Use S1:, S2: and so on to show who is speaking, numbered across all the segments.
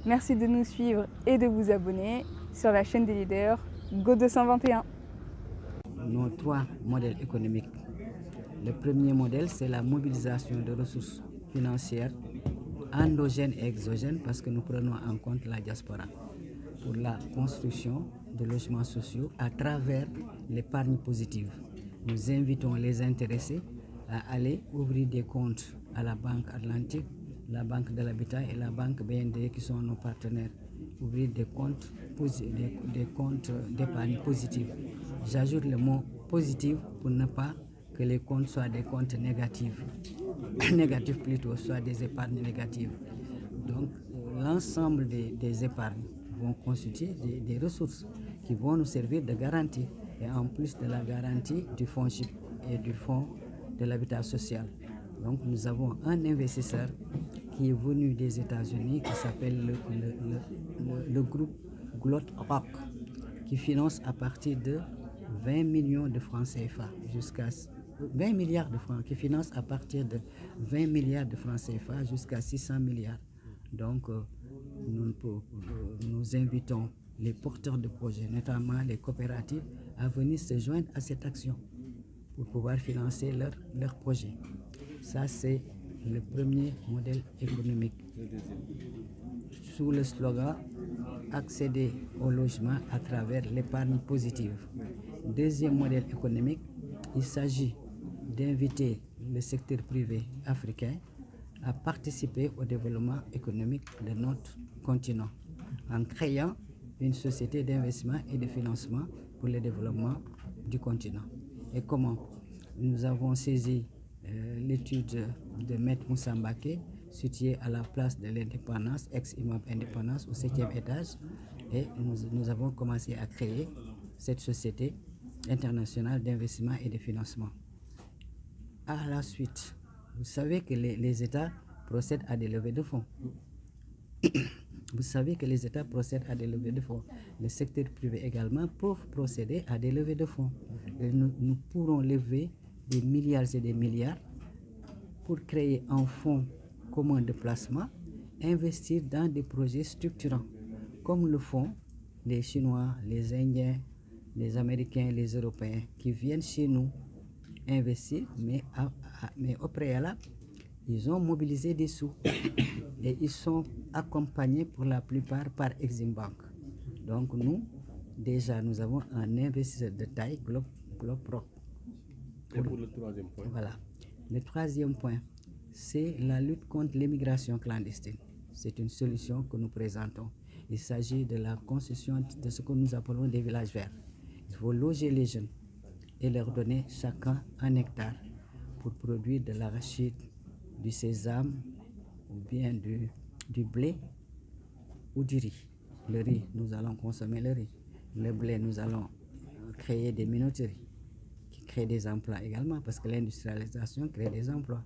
S1: Merci de nous suivre et de vous abonner sur la chaîne des leaders Go 221.
S2: Nos trois modèles économiques. Le premier modèle, c'est la mobilisation de ressources financières endogènes et exogènes parce que nous prenons en compte la diaspora pour la construction de logements sociaux à travers l'épargne positive. Nous invitons les intéressés à aller ouvrir des comptes à la Banque Atlantique, la Banque de l'Habitat et la Banque BND qui sont nos partenaires. Ouvrir des comptes d'épargne positive. J'ajoute le mot positif pour ne pas que les comptes soient des comptes négatifs. Négatifs plutôt, soit des épargnes négatives. Donc, l'ensemble des épargnes vont constituer des ressources qui vont nous servir de garantie. Et en plus de la garantie du fonds CHIP et du fonds de l'habitat social. Donc, nous avons un investisseur qui est venu des États-Unis qui s'appelle le groupe GlotRock qui finance à partir de 20 millions de francs CFA jusqu'à 20 milliards de francs, qui finance à partir de 20 milliards de francs CFA jusqu'à 600 milliards. Donc, nous invitons les porteurs de projets, notamment les coopératives, à venir se joindre à cette action pour pouvoir financer leurs projets. Ça, c'est le premier modèle économique. Sous le slogan accéder au logement à travers l'épargne positive. Deuxième modèle économique, il s'agit d'inviter le secteur privé africain à participer au développement économique de notre continent en créant une société d'investissement et de financement pour le développement du continent. Et comment? Nous avons saisi l'étude de Maître Moussa Mbaké, située à la place de l'Indépendance, ex-immeuble Indépendance, au 7e étage, et nous avons commencé à créer cette société internationale d'investissement et de financement. À la suite, vous savez que les États procèdent à des levées de fonds. Vous savez que les États procèdent à des levées de fonds. Le secteur privé également peut procéder à des levées de fonds. Et nous pourrons lever des milliards et des milliards pour créer un fonds commun de placement, investir dans des projets structurants, comme le font les Chinois, les Indiens, les Américains, les Européens, qui viennent chez nous investir, mais au préalable, ils ont mobilisé des sous et ils sont accompagnés pour la plupart par Exim Bank. Donc nous, déjà, nous avons un investisseur de taille, GlotRock.
S3: Et pour le troisième point?
S2: Voilà. Le troisième point, c'est la lutte contre l'immigration clandestine. C'est une solution que nous présentons. Il s'agit de la construction de ce que nous appelons des villages verts. Il faut loger les jeunes et leur donner chacun un hectare pour produire de l'arachide, du sésame ou bien du blé ou du riz. Le riz, nous allons consommer le riz. Le blé, nous allons créer des minoteries qui créent des emplois également parce que l'industrialisation crée des emplois.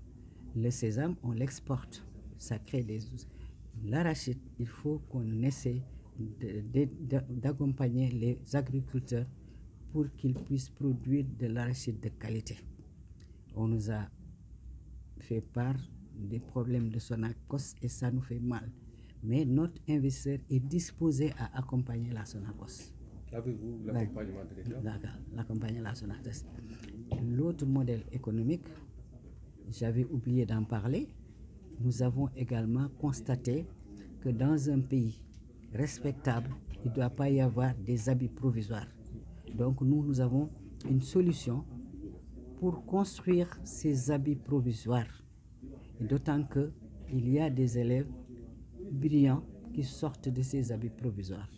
S2: Le sésame, on l'exporte, ça crée des... L'arachide, il faut qu'on essaie d'accompagner les agriculteurs pour qu'ils puissent produire de l'arachide de qualité. On nous a fait part des problèmes de Sonacos et ça nous fait mal. Mais notre investisseur est disposé à accompagner la Sonacos.
S3: Avez-vous l'accompagnement de l'État?
S2: L'accompagner la Sonacos. L'autre modèle économique, j'avais oublié d'en parler, nous avons également constaté que dans un pays respectable, il ne doit pas y avoir des abris provisoires. Donc nous avons une solution pour construire ces abris provisoires. D'autant qu'il y a des élèves brillants qui sortent de ces abris provisoires.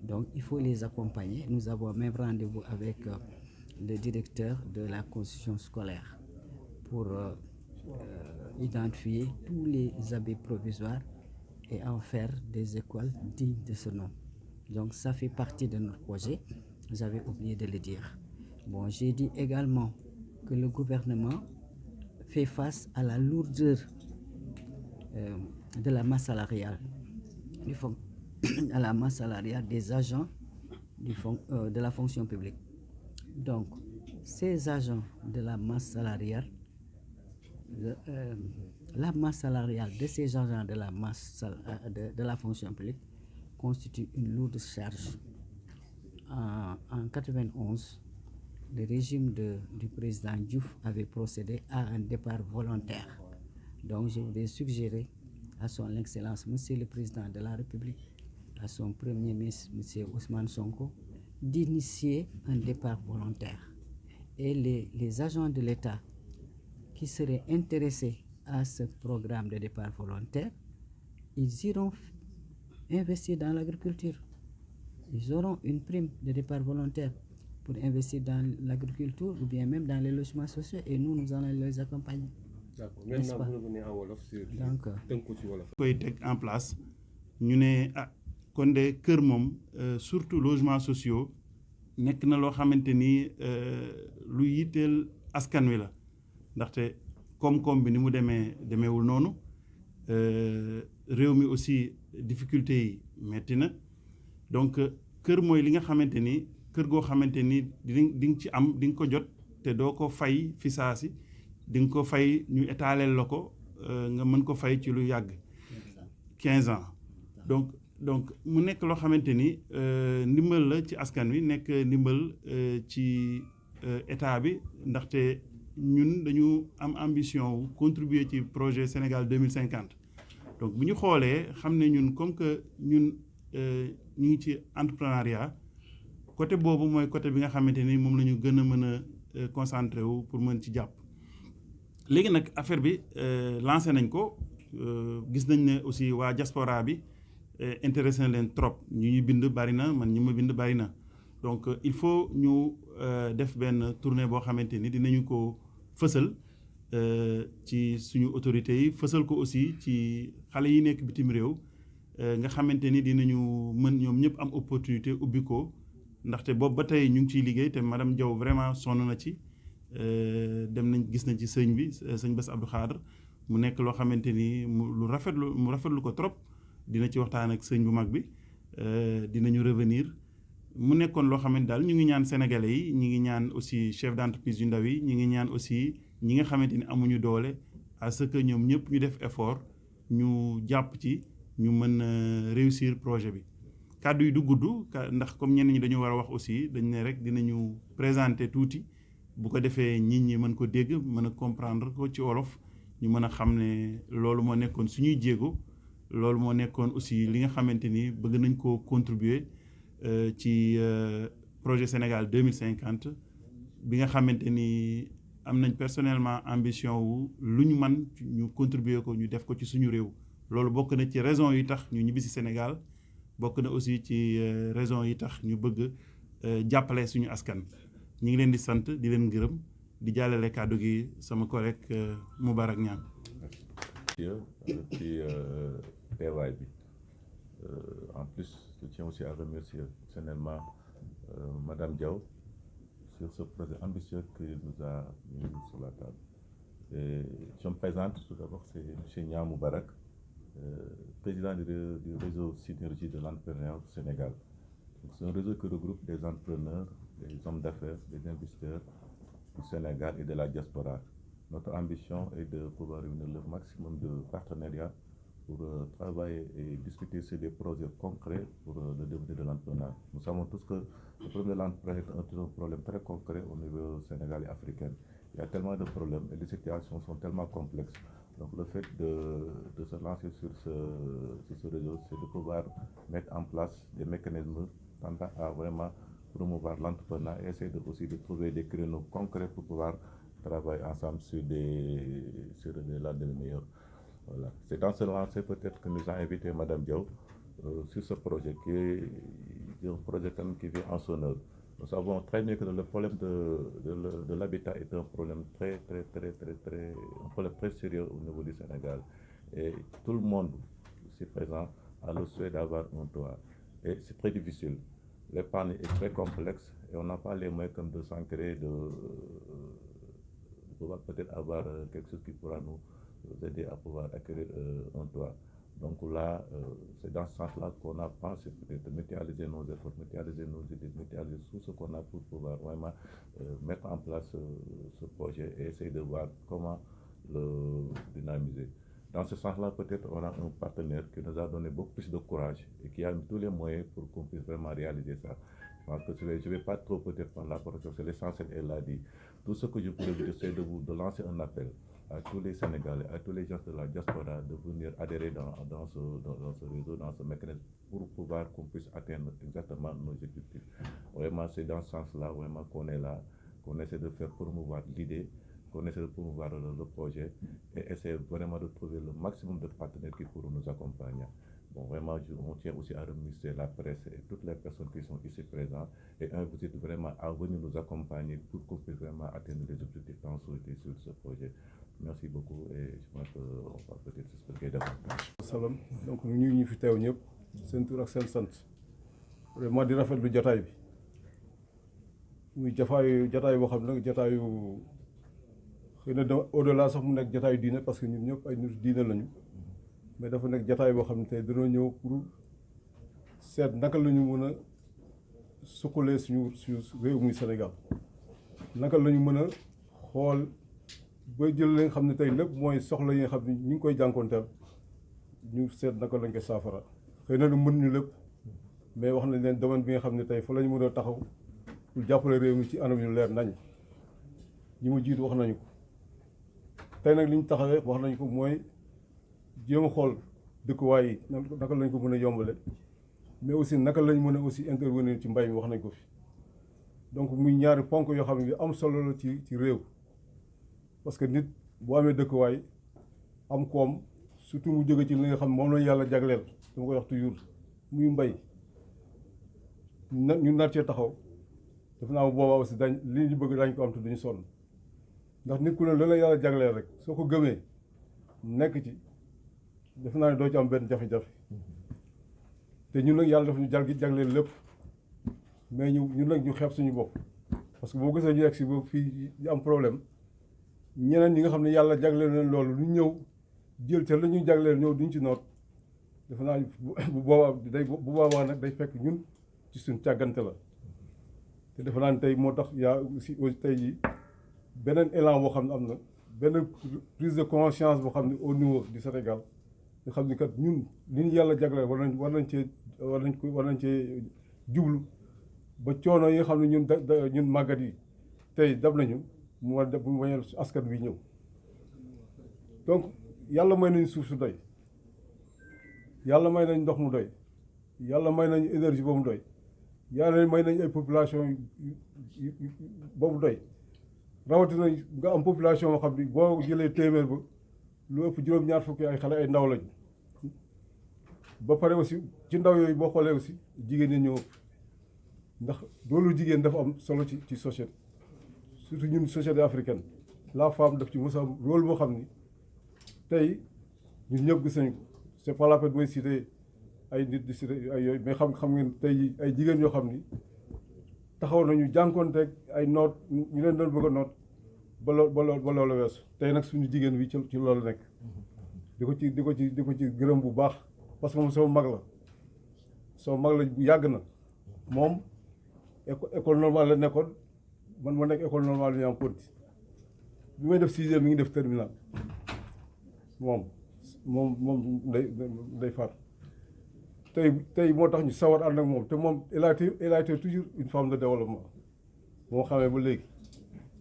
S2: Donc il faut les accompagner. Nous avons même rendez-vous avec le directeur de la construction scolaire pour identifier tous les abris provisoires et en faire des écoles dignes de ce nom. Donc ça fait partie de notre projet. J'avais oublié de le dire. Bon, j'ai dit également que le gouvernement fait face à la lourdeur de la masse salariale, à la masse salariale des agents de la fonction publique. Donc, ces agents de la masse salariale la masse salariale de ces agents de la de la fonction publique constitue une lourde charge. En 91, le régime du président Diouf avait procédé à un départ volontaire. Donc je voudrais suggérer à son Excellence, Monsieur le Président de la République, à son Premier ministre, Monsieur Ousmane Sonko, d'initier un départ volontaire. Et les agents de l'État qui seraient intéressés à ce programme de départ volontaire, ils iront investir dans l'agriculture. Ils auront une prime de départ volontaire pour investir dans l'agriculture ou bien même dans les logements sociaux et nous allons les accompagner.
S3: D'accord. Maintenant, vous revenez en wolof sur tënku ci wolof.
S4: koy teg en place ñu ne kon de kër moom surtout logements sociaux nekk na loo xamante ni lu yitteel askan wi la ndaxte koom-koom bi ni mu demeewul noonu réew mi aussi difficulté yi metti na donc kër mooy li nga xamante ni kër goo xamante ni di nga ci am di nga ko jot te doo ko fay fi saa si di nga ko fay ñu étaleel la ko nga mën ko fay ci lu yàgg 15 ans donc mu nekk loo xamante ni ndimbal la ci askan wi nekk ndimbal ci état bi ndaxte ñun dañu am ambition wu contribuer ci projet Sénégal 2050 donc bu ñu xoolee xam ne ñun comme que ñun ñu ngi ci entrepreneuriat côté boobu mooy côté bi nga xamante ni moom la ñu gën a mën a concentré wu pour mën ci jàpp léegi nag affaire bi lancé nañ ko gis nañ ne aussi waa diaspora bi intéressé na leen trop ñu bind bari na man ñi ma bind bari na donc il faut ñu def benn tournée boo xamante ni dinañu ko fësal ci suñu autorités yi fësal ko aussi ci xale yi nekk bitim réew nga xamante ni dinañu mën ñoom ñëpp am opportunité ubbi ko ndaxte boobu ba tey ñu ngi ciy liggéey te madame Diaw vraiment sonn na ci dem nañ gis nañ ci sëñ bi sëñ Bass Abdou Khadre mu nekk loo xamante ni mu rafetlu ko trop dina ci waxtaan ak sëñ bu mag bi dinañu revenir mu nekkoon loo xamante daal ñu ngi ñaan sénégalais yi ñu ngi ñaan aussi chef d'entreprise yu ndaw yi ñu ngi ñaan aussi ñi nga xamante ni amuñu doole à ce que ñoom ñëpp ñu def effort ñu jàpp ci ñu mën réussir projet bi kàddu yi du gudd ndax comme ñenn ñi dañu war a wax aussi dañ ne rek dinañu présenter tuuti bu ko defee nit ñi mën ko dégg mën a comprendre ko ci wolof ñu mën a xam ne loolu moo nekkoon suñuy jéego loolu moo nekkoon aussi li nga xamante ni bëgg nañ koo contribuer ci projet Sénégal 2050 bi nga xamante ni am nañ personnellement ambition wu lu ñu man ñu contribuer ko ñu def ko ci suñu réew loolu bokk na ci raison yi tax ñu ñibbi si Sénégal bokk na aussi ci raison yi tax ñu bëgg jàppale suñu askan ñu ngi leen di sant di leen gërëm di jàllale kàddu gi sama collègue Moubarak Niang
S5: ci teewaay bi en plus je tiens aussi à remercier personnellement Madame Diaw sur ce projet ambitieux qu'il nous a mis sur la table. Et je me présente tout d'abord, c'est M. Niang Moubarak, président du réseau Synergie de l'entrepreneuriat du Sénégal. C'est un réseau qui regroupe des entrepreneurs, des hommes d'affaires, des investisseurs du Sénégal et de la diaspora. Notre ambition est de pouvoir réunir le maximum de partenariats pour travailler et discuter sur des projets concrets pour le développement de l'entrepreneuriat. Nous savons tous que le problème de l'entrepreneuriat est un problème très concret au niveau sénégalais et africain. Il y a tellement de problèmes et les situations sont tellement complexes. Donc le fait de se lancer sur ce réseau, c'est de pouvoir mettre en place des mécanismes tendant à vraiment promouvoir l'entrepreneuriat et essayer aussi de trouver des créneaux concrets pour pouvoir travailler ensemble sur des lendemains meilleurs. Voilà. C'est dans ce lancer peut-être que nous avons invité Madame Diaw sur ce projet qui est un projet qui vient en son œuvre. Nous savons très bien que le problème de l'habitat est un problème très sérieux au niveau du Sénégal. Et tout le monde ici présent a le souhait d'avoir un toit. Et c'est très difficile. L'épargne est très complexe et on n'a pas les moyens comme de s'ancrer, de pouvoir peut-être avoir quelque chose qui pourra nous aider à pouvoir acquérir un toit. Donc là, c'est dans ce sens-là qu'on a pensé peut-être mutualiser nos efforts, mutualiser nos idées, mutualiser tout ce qu'on a pour pouvoir vraiment mettre en place ce projet et essayer de voir comment le dynamiser. Dans ce sens-là, peut-être on a un partenaire qui nous a donné beaucoup plus de courage et qui a mis tous les moyens pour qu'on puisse vraiment réaliser ça. Je pense que je ne vais pas trop peut-être prendre la parole, c'est l'essentiel, elle l'a dit. Tout ce que je pourrais vous dire, c'est de lancer un appel à tous les Sénégalais, à tous les gens de la diaspora, de venir adhérer dans ce réseau, dans ce mécanisme, pour pouvoir qu'on puisse atteindre exactement nos objectifs. Vraiment, c'est dans ce sens-là vraiment qu'on est là, qu'on essaie de faire promouvoir l'idée, qu'on essaie de promouvoir le projet et essayer vraiment de trouver le maximum de partenaires qui pourront nous accompagner. Bon, vraiment, on tient aussi à remercier la presse et toutes les personnes qui sont ici présentes et inviter vraiment à venir nous accompagner pour qu'on puisse vraiment atteindre les objectifs tant souhaités sur ce projet. Merci beaucoup et je pense qu'on va peut-être s'expliquer davantage.
S6: Salam donc ñu fi teew ñëpp seen tur ak seen sant vraiment di rafetlu jataay bi muy jataay boo xam ne nag jataayu xëy na au-delà sax mu nekk jataayu diine parce que ñun ñëpp ay nit diine lañu mais dafa nekk jataay boo xam ne tey dañoo ñëw pour seet naka la ñu mën a sukkalee suñu réew muy Sénégal naka la ñu mën a xool ba jël li nga xam ne tey lépp mooy soxla yi nga xam ne ñu ngi koy jànkoonteel ñu seet naka lañ koy saafara xëy na lu mën ñu lépp mais wax nañ leen domaine bi nga xam ne tey fa la ñu mën a taxaw pour jàppale réew mi ci anam yu leer nañ ñi ma jiitu wax nañu ko tey nag li ñu taxawee wax nañu ko mooy jéem a xool dëkkuwaay yi naka lañ ko mën a yombale mais aussi naka lañ mën a aussi intervenir ci mbay mi wax nañ ko fi donc muy ñaari ponk yoo xam ne yu am solo la ci réew parce que nit boo amee dëkkuwaay am koom surtout mu jóge ci li nga xam moom lañu yàlla jagleel dama koy wax toujours muy mbay ñu nar cee taxaw def naa boobaa aussi dañ li ñu bëgg dañ ko am te duñu sonn ndax nit ku ne la yàlla jagleel rek soo ko gëmee nekk ci def naa ne doo ci am benn jafe-jafe te ñun nag yàlla daf ñu jagleel lépp mais ñun nag ñu xeeb suñu bopp parce que boo gisee ñu yegg si ba fii am problème ñeneen ñi nga xam ne yàlla jagleel leen loolu lu ñëw jël ca la ñuy jagleel ñëw duñ ci noot defe naa bu boobaa nag day fekk ñun ci suñ càggante la te defe naa ne tey moo tax yaa aussi tey jii beneen élan boo xam ne am na benn prise de conscience boo xam ne au niveau du Sénégal nga xam ne kat ñun li ñu yàlla jagleel war nañ cee jublu ba coono yi nga xam ne ñun màggat yi tey dab nañu mu war def mu wañal askan wi ñëw donc yàlla may nañ suuf su doy yàlla may nañ ndox mu doy yàlla may nañ énergie ba mu doy yàlla may nañ ay population boobu doy rawatina nga am population boo xam ni boo jëlee téeméer ba lu ëpp juróom-ñaar fukki ay xale ay ndaw lañ ba pare aussi ci ndaw yooyu boo xoolee aussi jigéen ñi ñëw ndax loolu jigéen dafa am solo ci société surtout ñun société africaine la femme daf ci mos a am rôle boo xam ni tey ñun ñëpp gis nañ ko c'est pas la peine mooy citer ay nit di citer ay yooyu mais xam ngeen tey ay jigéen yoo xam ni taxaw nañu jànkoonteeg ay noot ñu leen doon bëgg a noot ba loolu weesu tey nag suñu jigéen bi ci loolu nekk di ko ci gërëm bu baax parce que moom sama mag la bu yàgg na moom école normale la nekkoon man ma nekk école normale bi am Ponty bi may def sixième mi ngi def terminal moom day faat tey moo tax ñu sawar ànd ak moom te moom elle a été toujours une femme de développement moo xamee ba léegi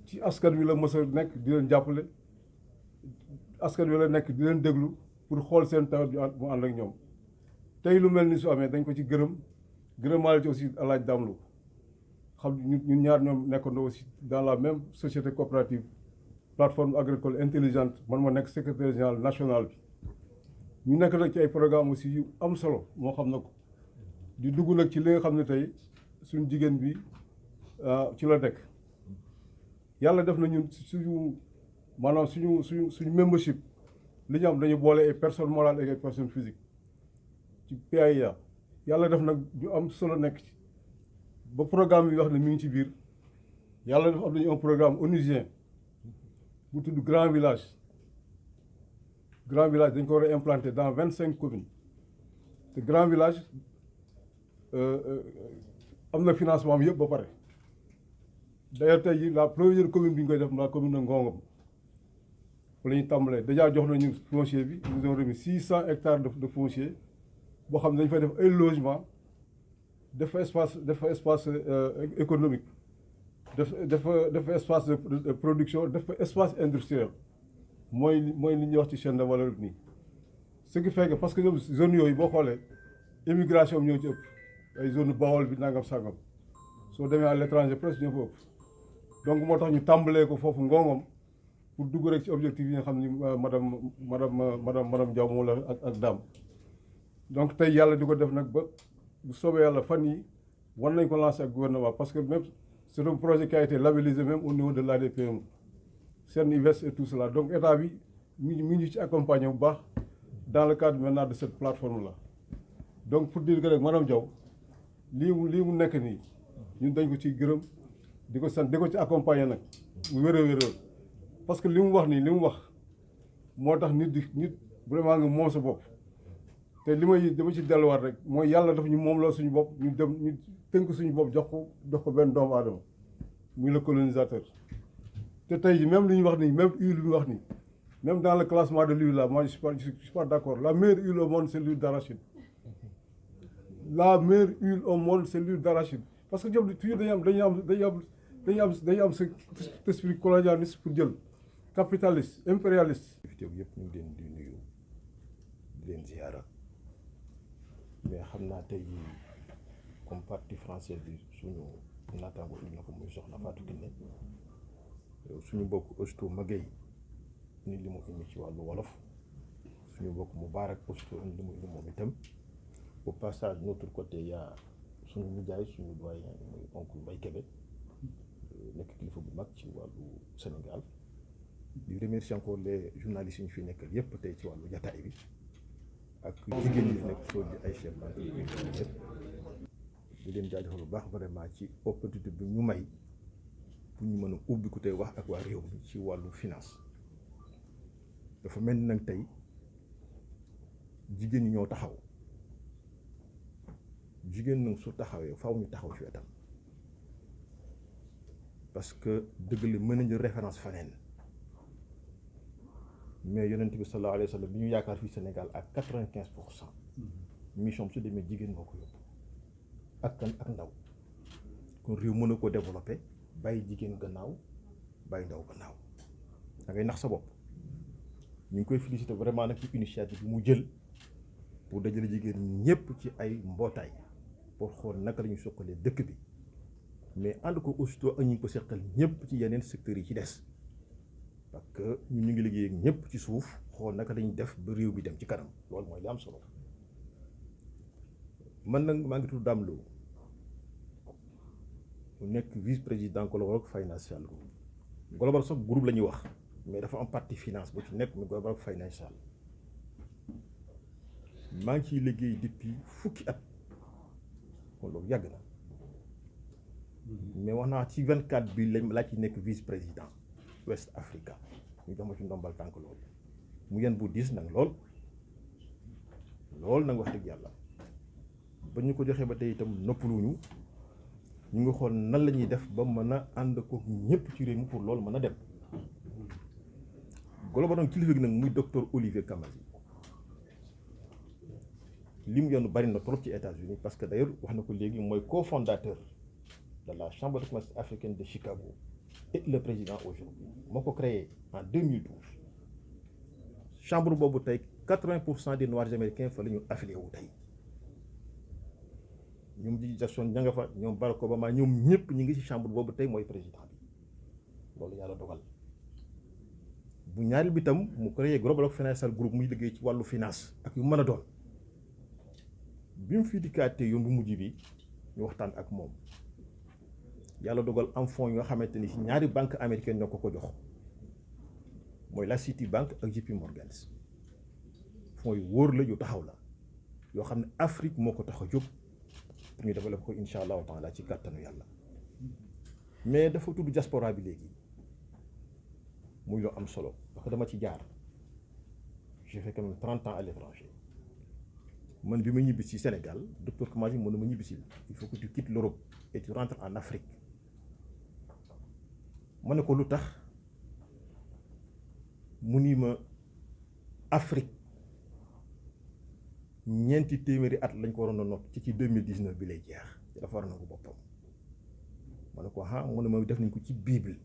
S6: ci askan wi la mës a nekk di leen jàppale askan wi la nekk di leen déglu pour xool seen tawat mu ànd ak ñoom tey lu mel ni su amee dañ ko ci gërëmaale ci aussi alaaj Damlo xam ñun ñaar ñoom nekkandoo aussi dans la même société coopérative plateforme agricole intelligente man ma nekk secrétaire général national bi ñu nekk nag ci ay programme aussi yu am solo moo xam na ko di dugg nag ci li nga xam ne tey suñu jigéen bi ci la nekk yàlla def na ñun maanaam suñu membership li ñu am dañu boole ay personnes morales ak ay personnes physiques ci PAIA yàlla def nag ñu am solo nekk ci ba programme bi wax ne mi ngi ci biir yàlla def am nañu un programme onusien bu tudd Grand Village dañ ko war a implanter dans 25 communes te Grand Village am na financement bi yëpp ba pare d'ailleurs tey jii la première commune bi ñu koy def la commune de Ngongom pour la ñuy tàmbalee déjà jox nañu foncier bi nous avons remis 600 hectares de foncier boo xam ne dañu fay def ay logement def fa espace économique def fa espace de production def fa espace industriel mooy li ñuy wax ci chaîne de valeur nii ce qui fait que parce que ñoom zone yooyu boo xoolee immigration bi ñoo ci ëpp ay zone Bawol bi nangam sangam soo demee à l'étranger presque ñoo fa ëpp donc moo tax ñu tàmbalee ko foofu Ngongom pour dugg rek ci objectif yi nga xam ni madame Diaw moom la ak Dame donc tey yàlla di ko def nag ba bu soobee yàlla fan yi war nañ ko lancer ak gouvernement parce que même c'est un projet qui a été labellisé même au niveau de l'ADPME CNIVES et tout cela donc état bi mi ngi ci accompagner bu baax dans le cadre maintenant de cette plateforme là donc pour dire que rek madame Diaw lii mu nekk nii ñun dañ ko ci gërëm di ko sant di ko ci accompagner nag mu wér parce que li mu wax nii li mu wax moo tax nit vraiment nga moom sa bopp te dama ci delluwaat rek mooy yàlla dafa ñu moom la suñu bopp ñu tënk suñu bopp jox ko benn doomu aadama muy le colonisateur te tey jii même li ñu wax nii même huile bi ñu wax nii même dans le classement de l'huile là moi je suis pas d'accord la meilleure huile au monde c'est l'huile d'arachide la meilleure huile au monde c'est l'huile d'arachide parce que ñoom toujours dañu am ce esprit colonialiste pour jël capitaliste impérialiste.
S7: yëpp ñu ngi leen di nuyu di leen ziara mais xam naa tey comme parti français bi suñu naataango indi na ko muy soxna Fatou Kiné suñu mbokk aussitôt Maguette ni li mu indi ci wàllu wolof suñu mbokk Moubarak aussitôt indi li mu indi moom itam au passage de notre côté yaa suñu nijaay suñu doyen muy oncle Mbaye Kébé nekk kilifa bu mag ci wàllu Sénégal di remercier encore les journalistes yi ñu fi nekkal yëpp tey ci wàllu jataay bi ak jigéen ñi nekk soo di ay chef d'entreprise yëpp di leen jaajëfal bu baax vraiment ci opportunité bi ñu may pour ñu mën a ubbi ku tey wax ak waa réew mi ci wàllu finance dafa mel ni nag tey jigéen ñi ñoo taxaw jigéen nag su taxawee faaw ñu taxaw ci wetam parce que dëgg la mën nañu référence faneen mais yonent bi sallallahu alayhi wa sallam bi ñu yaakaar fii Sénégal ak 95% mission su demee jigéen moo ko yóbbu ak kan ak ndaw kon réew mën na koo développé bàyyi jigéen gannaaw bàyyi ndaw gannaaw da ngay nax sa bopp ñu ngi koy féliciter vraiment nag ci initiative bi mu jël pour dajale jigéen ñëpp ci ay mbootaay pour xool naka la ñuy suqalee dëkk bi mais ànd ko aussitôt ak ñu ngi ko seqal ñëpp ci yeneen secteurs yi ci des parce que ñun ñu ngi liggéey ak ñëpp ci suuf xool naka lañuy def ba réew bi dem ci kanam loolu mooy li am solo man nag maa ngi tudd Dame Lo mu nekk vice-président Global Financial Group Global sax groupe la ñuy wax mais dafa am partie finance bu ci nekk mu Global Financial maa ngi ciy liggéey depuis fukki at kon loolu yàgg na mais wax naa ci 24 bi laa ci nekk vice-président West Africa ñu jox ma ci ndombal tànk loolu mu yen bu diis nag lool nag wax dëgg yàlla ba ñu ko joxee ba tey itam noppaluñu ñu ngi xool nan la ñuy def ba mën a ànd ko ñëpp ci réew mi pour loolu mën a dem Global doon kilifa gi nag muy docteur Olivier Kamazi li mu yoon bari na trop ci États-Unis parce que d'ailleurs wax na ko léegi mooy cofondateur de la Chambre de commerce africaine de Chicago et le président aujourd'hui moo ko créé en 2012 chambre boobu tey 80% des noirs américains fa la ñu affilié wu tey ñoom di Jackson ña nga fa ñoom Barack Obama ñoom ñëpp ñu ngi ci chambre boobu tey mooy président bi loolu yàlla dogal bu ñaareel bi tam mu créé Global Financial Group muy liggéey ci wàllu finance ak yu mën a doon bi mu fi dikkaatee yoon bu mujj bi ñu waxtaan ak moom yàlla dogal am fonds yi nga xamante ni ci ñaari banque américaine ñoo ko jox mooy la Citibank ak JP Morgan fonds yu wóor la yu taxaw la yoo xam ne Afrique moo ko tax a jóg pour ñu développer ko incha allahu taala ci kàttanu yàlla mais dafa tudd diaspora bi léegi muy loo am solo parce que dama ci jaar j'ai fait quand même 30 ans à l'étranger man bi ma ñibbi ci Sénégal docteur Kamazi mën na ma ñibbi si il faut que tu quittes l'Europe et tu rentres en Afrique ma ne ko lu tax mu ni ma Afrique ñeenti téeméeri at lañ ko waroon a not ci 2019 bi lay jeex dafa war a nangu boppam ma ne ko ah mu ne ma def nañ ko ci Bible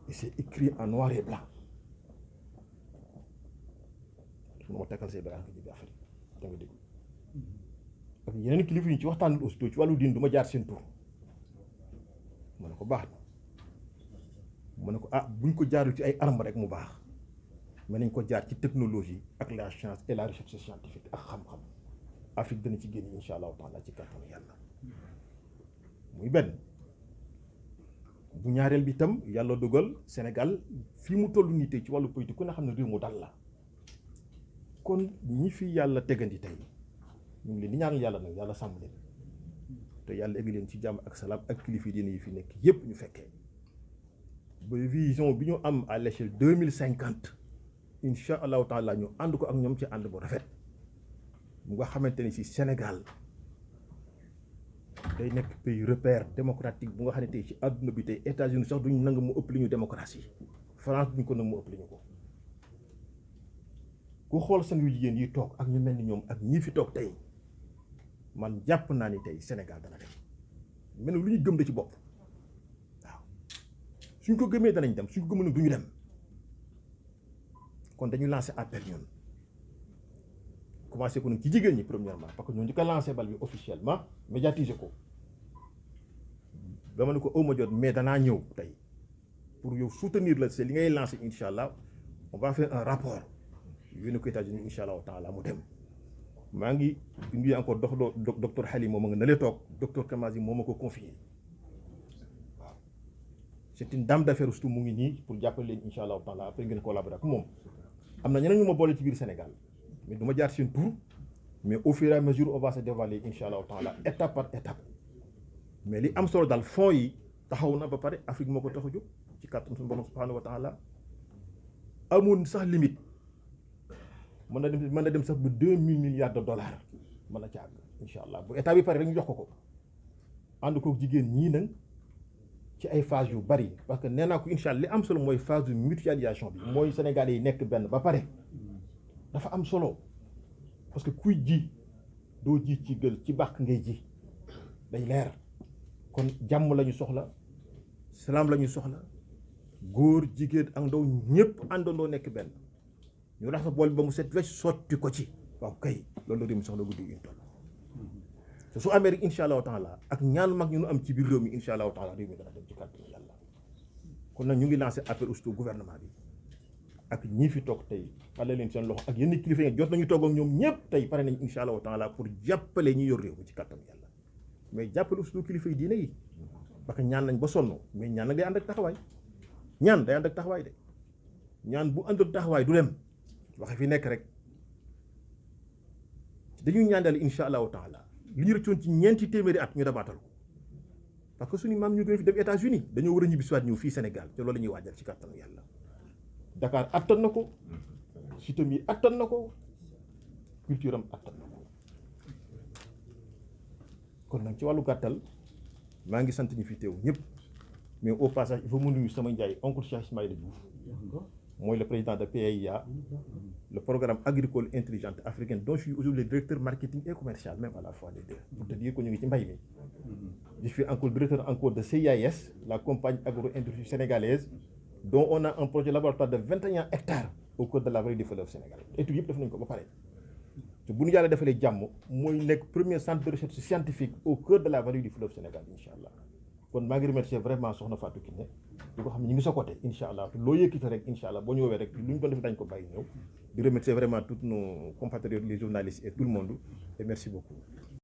S7: et c'est écrit en noir et blanc mun ma takkal say bagages nga jëbi Afrique da nga dégg ak yeneen kilifa yi ci waxtaan aussi ci wàllu diin du ma jaar seen tur ma ne ko baax na ma ne ko ah buñ ko jaarul ci ay armes rek mu baax mais nañ ko jaar ci technologie ak la science et la recherche scientifique ak xam-xam Afrique dana ci génn incha allahu taala ci kàttanu yàlla muy benn bu ñaareel bi itam yàlla dogal Sénégal fii mu toll nii tey ci wàllu politique ku ne xam ne réew mu dal la kon ñi fi yàlla tegandi tey ñu ngi leen di ñaanal yàlla nag yàlla sàmm leen te yàlla egg leen ci jàmm ak salaam ak kilifa diine yi fi nekk yépp ñu fekkee ba vision bi ñu am à l'échelle 2050 incha allahu taala ñu ànd ko ak ñoom ci ànd bu rafet mu nga xamante ni si Sénégal day nekk pays repère démocratique bu nga xam ne tey ci àdduna bi tey États-Unis sax duñ nangu mu ëpp li ñu démocratie France duñ ko nangu mu ëpp li ñu ko ku xool sang yu jigéen yi toog ak ñu mel ni ñoom ak ñii fi toog tey man jàpp naa ni tey Sénégal dana dem mel ni lu ñu gëm da ci bopp waaw suñ ko gëmee danañ dem suñ ko gëmee nag du ñu dem kon dañu lancé appel ñun commencé ko nag ci jigéen ñi premièrement parce que ñoo njëkk a lancé bal bi officiellement médiatiser ko dama ne ko aw ma jot mais danaa ñëw tey pour yow soutenir la c'est li ngay lancé incha allah on va faire un rapport yónnee ko États-Unis incha allah taala mu dem maa ngi nuyu encore docteur Halim moom nga na lee toog docteur Kamazi moo ma ko confié waaw c'est une dame d'affaires surtout mu ngi nii pour jàppale leen incha allah taala après ngeen collaborer ak moom am na ñeneen ñu ma boole ci biir Sénégal mais du ma jaar seen tur mais au fur et à mesure on va se dévoiler incha allah taala étape par étape mais li am solo daal fonds yi taxaw na ba pare Afrique moo ko tax a jóg ci kàttan suñu borom subhanahu wa taala amoon sax limite mën na dem sax ba 2000 milliards de dollars mën na ca àgg incha allah bu état bi pare rek ñu jox ko ànd ko jigéen ñii nag ci ay phase yu bari parce que nee naa ko incha allah li am solo mooy phase de mutualisation bi mooy Sénégalais yi nekk benn ba pare dafa am solo parce que kuy ji doo ji ci gël ci bàq ngay ji day leer kon jàmm la ñu soxla salaam la ñu soxla góor jigéen ak ndaw ñëpp àndandoo nekk benn ñu rax sa bool bi ba mu set wecc sotti ko ci waaw kay loolu la réew mi soxla guddi une toll te su amee rek incha allahu taala ak ñaan mag ñu am ci biir réew mi incha allahu taala réew mi dana dem ci kàttanu yàlla kon nag ñu ngi lancé appel au gouvernement bi ak ñii fi toog tey xale leen seen loxo ak yenn kilifa yi jot nañu toog ak ñoom ñëpp tey pare nañ incha allahu taala pour jàppale ñi yor réew mi ci kàttanu yàlla mais jàppale aussi kilifa yi diine yi parce que ñaan nañ ba sonn mais ñaan nag day ànd ak taxawaay ñaan day ànd ak taxawaay de ñaan bu àndul taxawaay du dem waxe fi nekk rek dañuy ñaan daal incha allahu taala li ñu rëccoon ci ñeenti téeméeri at ñu dabaatal ko parce que suñu maam ñu gën fi dem États-Unis dañoo war a ñibbi siwaat ñëw fii Sénégal te loolu la ñuy waajal ci kàttanu yàlla Dakar attan na ko Sitom yi attan na ko culture am attan na ko kon nag ci wàllu gàttal maa ngi sant ñu fi teew ñëpp mais au passage il faut mu nuyu sama njaay oncle Cheikh Ismaïla Diouf mooy le président de PAIA le programme agricole intelligente africaine dont je suis aujourd'hui le directeur marketing et commercial même à la fois les deux pour te dire que ñu ngi ci mbay mi je suis encore directeur encore de CIAS la compagnie agro-industrie sénégalaise dont on a un projet laboratoire de 21 hectares au cœur de la vallée du fleuve Sénégal études yëpp def nañu ko ba pare te bu ñu yàlla defalee jàmm mooy nekk premier centre de recherche scientifique au cœur de la vallée du fleuve Sénégal incha allah kon maa ngi remercier vraiment soxna Fatou Kiné di ko xam ne ñu ngi sa côté incha allah loo yëkkati rek incha allah boo ñëwee rek lu ñu doon def dañ ko bàyyi ñëw di remercier vraiment tous nos compatriotes les journalistes et tout le monde et merci beaucoup